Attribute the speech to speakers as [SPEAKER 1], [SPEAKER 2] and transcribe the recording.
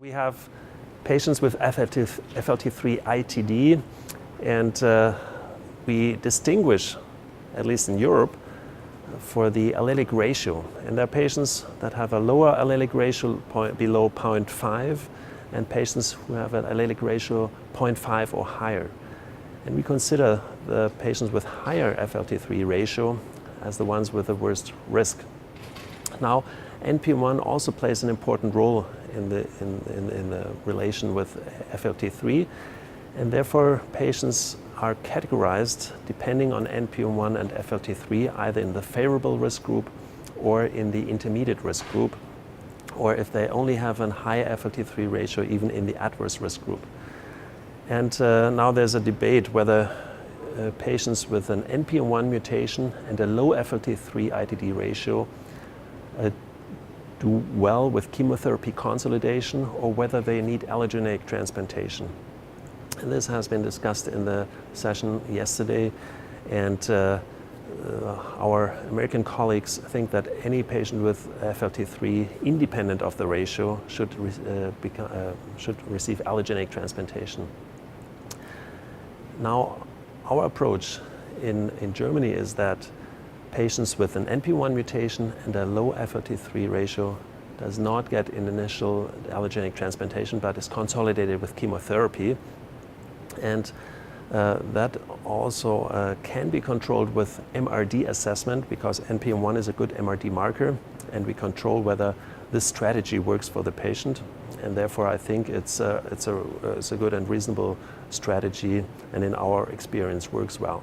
[SPEAKER 1] We have patients with FLT3-ITD, and we distinguish, at least in Europe, for the allelic ratio. And there are patients that have a lower allelic ratio below 0.5 and patients who have an allelic ratio 0.5 or higher. And we consider the patients with higher FLT3 ratio as the ones with the worst risk. Now, NPM1 also plays an important role in the relation with FLT3, and therefore patients are categorized depending on NPM1 and FLT3 either in the favorable risk group or in the intermediate risk group, or if they only have a high FLT3 ratio, even in the adverse risk group. And now there's a debate whether patients with an NPM1 mutation and a low FLT3-ITD ratio do well with chemotherapy consolidation or whether they need allogeneic transplantation. And this has been discussed in the session yesterday, and our American colleagues think that any patient with FLT3, independent of the ratio, should receive allogeneic transplantation. Now, our approach in Germany is that patients with an NPM1 mutation and a low FLT3 ratio does not get an initial allogeneic transplantation but is consolidated with chemotherapy. And that also can be controlled with MRD assessment, because NPM1 is a good MRD marker, and we control whether this strategy works for the patient. And therefore I think it's a good and reasonable strategy, and in our experience works well.